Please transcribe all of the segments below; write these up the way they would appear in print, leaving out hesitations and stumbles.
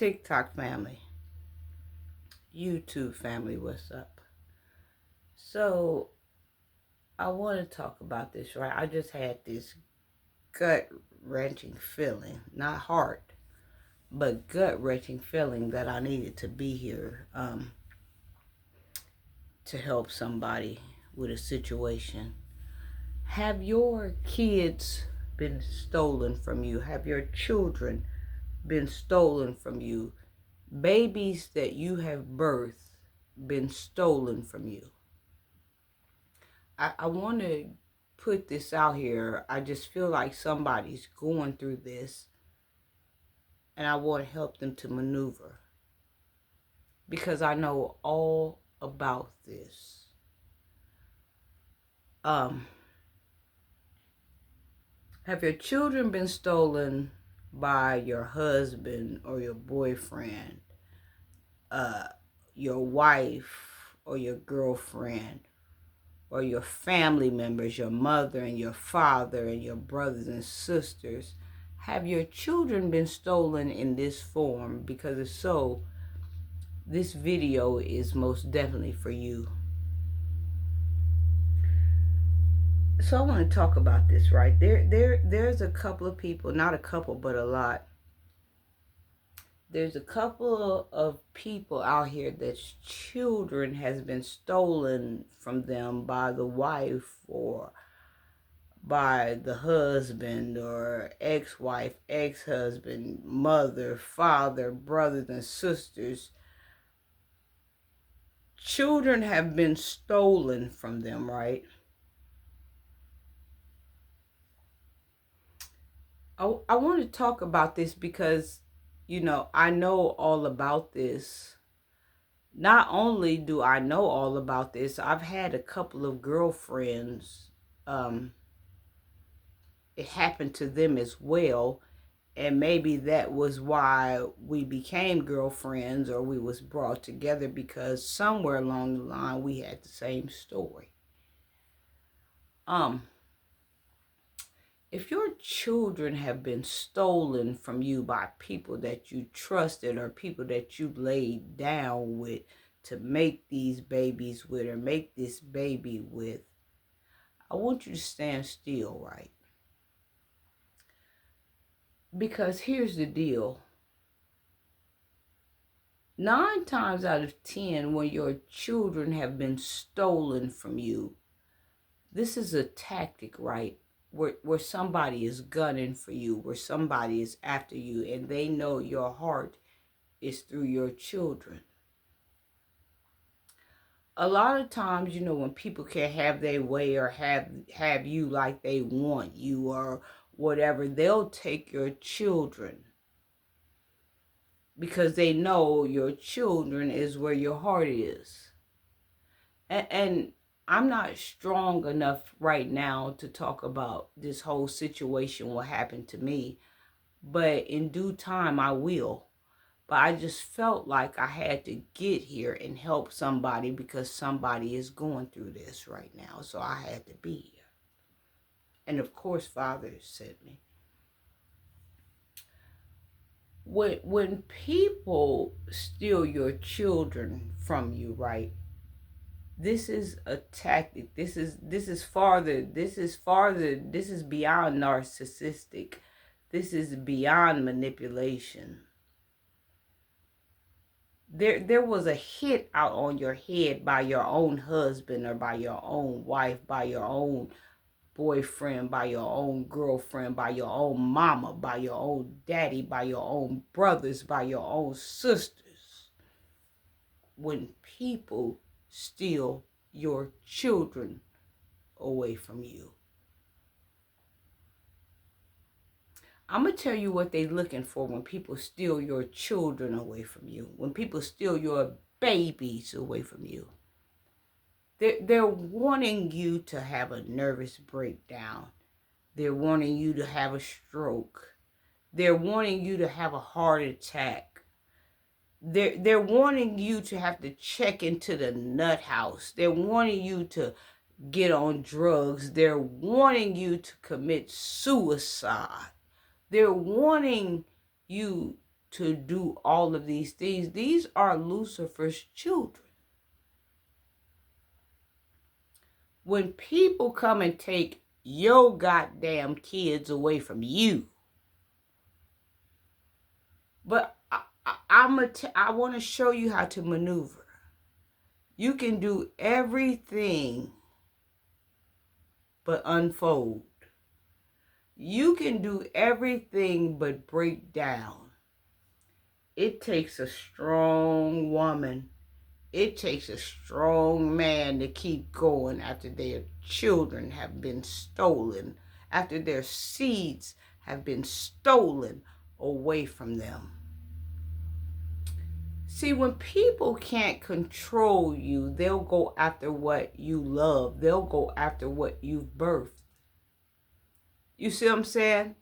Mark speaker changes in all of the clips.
Speaker 1: TikTok family, YouTube family, what's up? So I want to talk about this, right? I just had this gut-wrenching feeling, not heart, but gut-wrenching feeling that I needed to be here to help somebody with a situation. Have your kids been stolen from you? Have your children been stolen from you? Babies that you have birthed been stolen from you? I want to put this out here. I just feel like somebody's going through this, and I want to help them to maneuver because I know all about this. Have your children been stolen by your husband or your boyfriend, your wife or your girlfriend, or your family members, your mother and your father and your brothers and sisters? Have your children been stolen in this form? Because if so, this video is most definitely for you. So I want to talk about this, right? There's a couple of people, not a couple, but a lot. There's a couple of people out here that's children has been stolen from them by the wife or by the husband or ex-wife, ex-husband, mother, father, brothers and sisters. Children have been stolen from them, right? I want to talk about this because, I know all about this. Not only do I know all about this, I've had a couple of girlfriends. It happened to them as well. And maybe that was why we became girlfriends or we was brought together, because somewhere along the line we had the same story. If your children have been stolen from you by people that you trusted or people that you laid down with to make these babies with or make this baby with, I want you to stand still, right? Because here's the deal. 9 times out of 10, when your children have been stolen from you, this is a tactic, right? Where somebody is gunning for you, where somebody is after you, and they know your heart is through your children. A lot of times, when people can't have their way or have you like they want you or whatever, they'll take your children because they know your children is where your heart is. And I'm not strong enough right now to talk about this whole situation, what happened to me, but in due time I will. But I just felt like I had to get here and help somebody because somebody is going through this right now. So I had to be here. And of course, Father sent me. When people steal your children from you, right? This is a tactic. This is beyond narcissistic. This is beyond manipulation. There was a hit out on your head by your own husband or by your own wife, by your own boyfriend, by your own girlfriend, by your own mama, by your own daddy, by your own brothers, by your own sisters. When people steal your children away from you, I'm going to tell you what they're looking for when people steal your children away from you, when people steal your babies away from you. They're wanting you to have a nervous breakdown. They're wanting you to have a stroke. They're wanting you to have a heart attack. They're wanting you to have to check into the nut house. They're wanting you to get on drugs. They're wanting you to commit suicide. They're wanting you to do all of these things. These are Lucifer's children. When people come and take your goddamn kids away from you, but I want to show you how to maneuver. You can do everything but unfold. You can do everything but break down. It takes a strong woman. It takes a strong man to keep going after their children have been stolen, after their seeds have been stolen away from them. See, when people can't control you, they'll go after what you love. They'll go after what you've birthed. You see what I'm saying?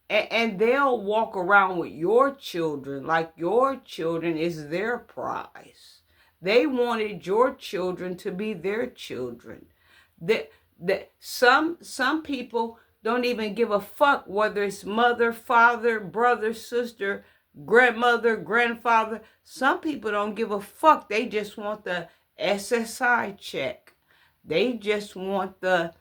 Speaker 1: And they'll walk around with your children like your children is their prize. They wanted your children to be their children. Some people don't even give a fuck whether it's mother, father, brother, sister, grandmother, grandfather. Some people don't give a fuck. They just want the SSI check. They just want the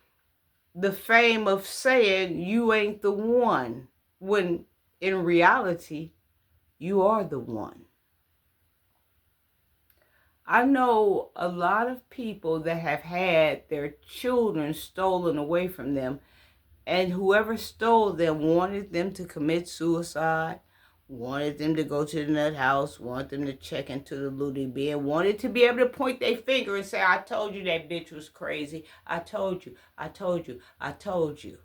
Speaker 1: fame of saying you ain't the one, when in reality, you are the one. I know a lot of people that have had their children stolen away from them, and whoever stole them wanted them to commit suicide, wanted them to go to the nut house, wanted them to check into the loony bin, wanted to be able to point their finger and say, I told you that bitch was crazy. I told you, I told you, I told you.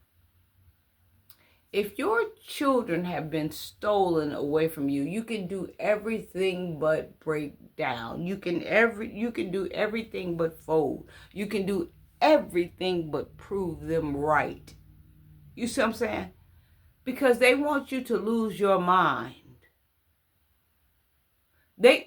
Speaker 1: If your children have been stolen away from you, you can do everything but break down. You can do everything but fold. You can do everything but prove them right. You see what I'm saying? Because they want you to lose your mind. They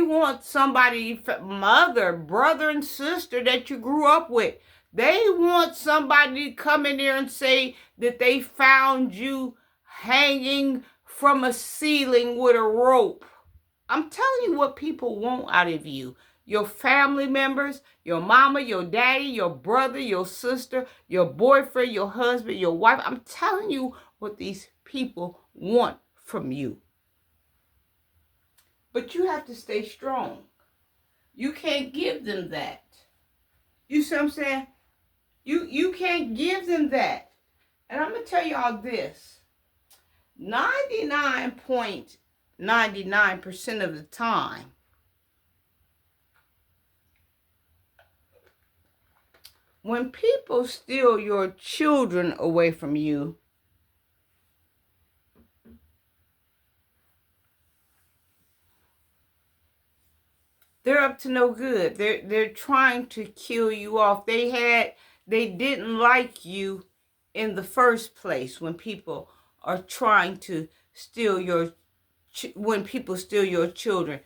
Speaker 1: want somebody, mother, brother, and sister that you grew up with. They want somebody to come in there and say that they found you hanging from a ceiling with a rope. I'm telling you what people want out of you. Your family members, your mama, your daddy, your brother, your sister, your boyfriend, your husband, your wife. I'm telling you what these people want from you. But you have to stay strong. You can't give them that. You see what I'm saying? You can't give them that. And I'm going to tell y'all this. 99.99% of the time, when people steal your children away from you, they're up to no good. They're trying to kill you off. They didn't like you in the first place when people are trying to steal when people steal your children.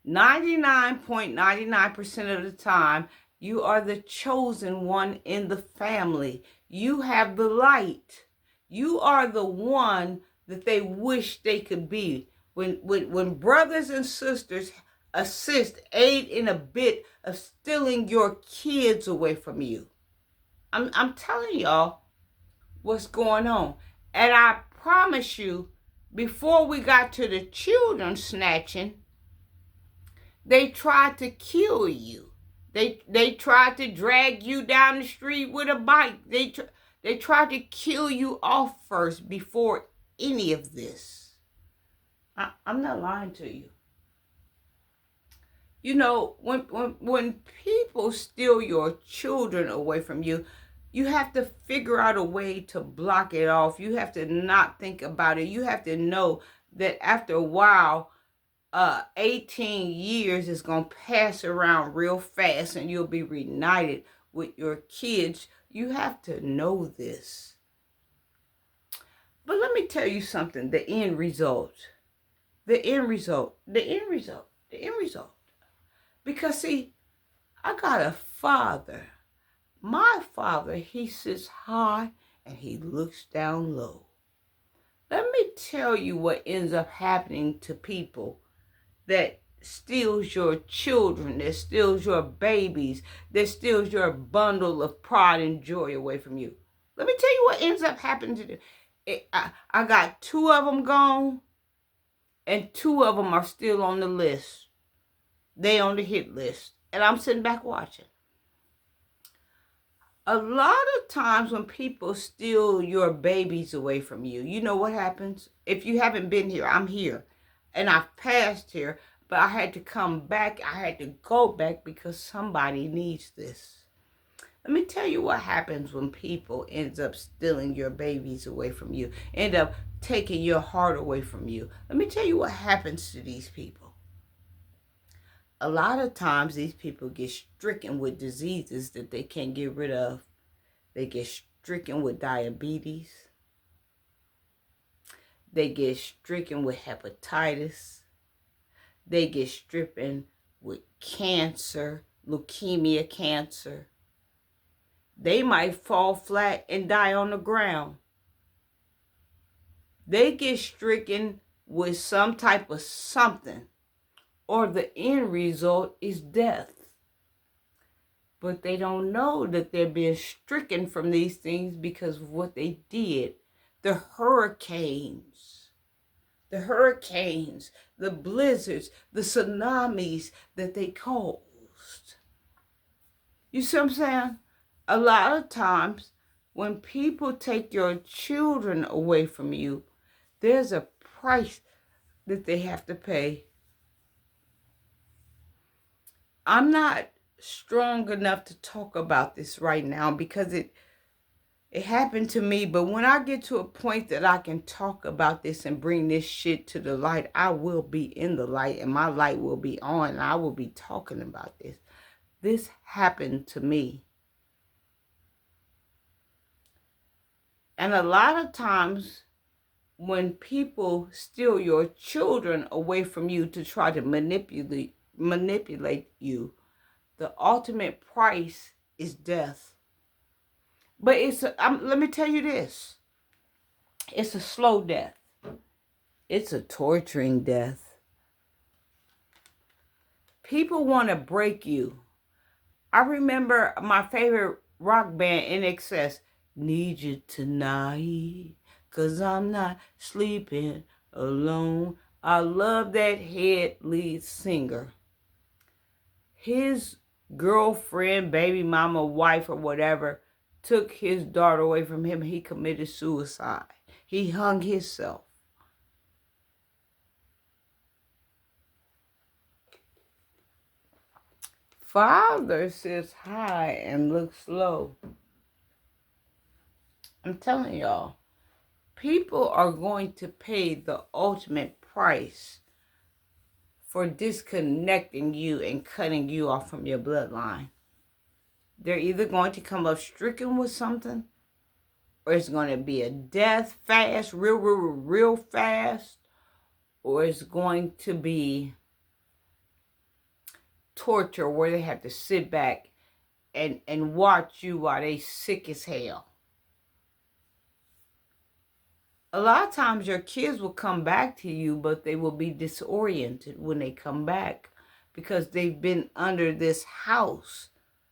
Speaker 1: 99.99% of the time, you are the chosen one in the family. You have the light. You are the one that they wish they could be. When brothers and sisters aid in a bit of stealing your kids away from you, I'm telling y'all what's going on. And I promise you, before we got to the children snatching, they tried to kill you. They tried to drag you down the street with a bike. They tried to kill you off first before any of this. I'm not lying to you. You know, when people steal your children away from you, you have to figure out a way to block it off. You have to not think about it. You have to know that after a while, 18 years is going to pass around real fast and you'll be reunited with your kids. You have to know this. But let me tell you something, the end result. Because see, I got a father. My father, he sits high and he looks down low. Let me tell you what ends up happening to people that steals your children, that steals your babies, that steals your bundle of pride and joy away from you. Let me tell you what ends up happening to them. I got 2 of them gone, and 2 of them are still on the list. They on the hit list, and I'm sitting back watching. A lot of times when people steal your babies away from you, you know what happens? If you haven't been here, I'm here. And I've passed here, but I had to come back. I had to go back because somebody needs this. Let me tell you what happens when people end up stealing your babies away from you, end up taking your heart away from you. Let me tell you what happens to these people. A lot of times these people get stricken with diseases that they can't get rid of. They get stricken with diabetes. They get stricken with hepatitis. They get stricken with cancer, leukemia cancer. They might fall flat and die on the ground. They get stricken with some type of something, or the end result is death. But they don't know that they're being stricken from these things because of what they did. The hurricanes, the blizzards, the tsunamis that they caused. You see what I'm saying? A lot of times when people take your children away from you, there's a price that they have to pay. I'm not strong enough to talk about this right now because it happened to me, but when I get to a point that I can talk about this and bring this shit to the light, I will be in the light and my light will be on and I will be talking about this. This happened to me. And a lot of times when people steal your children away from you to try to manipulate you, the ultimate price is death. But let me tell you this. It's a slow death. It's a torturing death. People want to break you. I remember my favorite rock band, NXS, Need You Tonight, 'cause I'm not sleeping alone. I love that head lead singer. His girlfriend, baby mama, wife, or whatever, took his daughter away from him. He committed suicide. He hung himself. Father sits high and looks low. I'm telling y'all, people are going to pay the ultimate price for disconnecting you and cutting you off from your bloodline. They're either going to come up stricken with something, or it's going to be a death fast, real fast, or it's going to be torture where they have to sit back and watch you while they sick as hell. A lot of times your kids will come back to you, but they will be disoriented when they come back because they've been under this house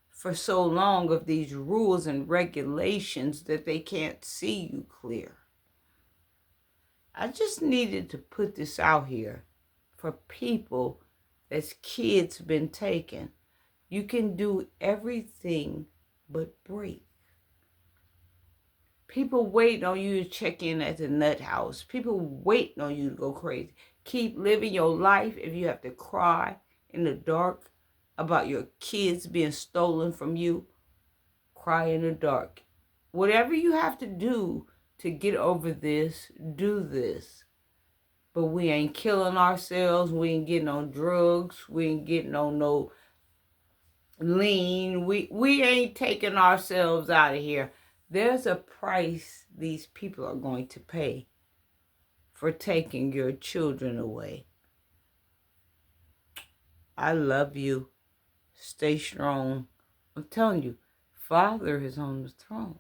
Speaker 1: for so long of these rules and regulations that they can't see you clear. I just needed to put this out here for people that's kids been taken. You can do everything but break. People waiting on you to check in at the nut house. People waiting on you to go crazy. Keep living your life. If you have to cry in the dark about your kids being stolen from you, cry in the dark. Whatever you have to do to get over this, do this. But we ain't killing ourselves. We ain't getting on drugs. We ain't getting on no lean. We ain't taking ourselves out of here. There's a price these people are going to pay for taking your children away. I love you. Stay strong. I'm telling you, Father is on the throne.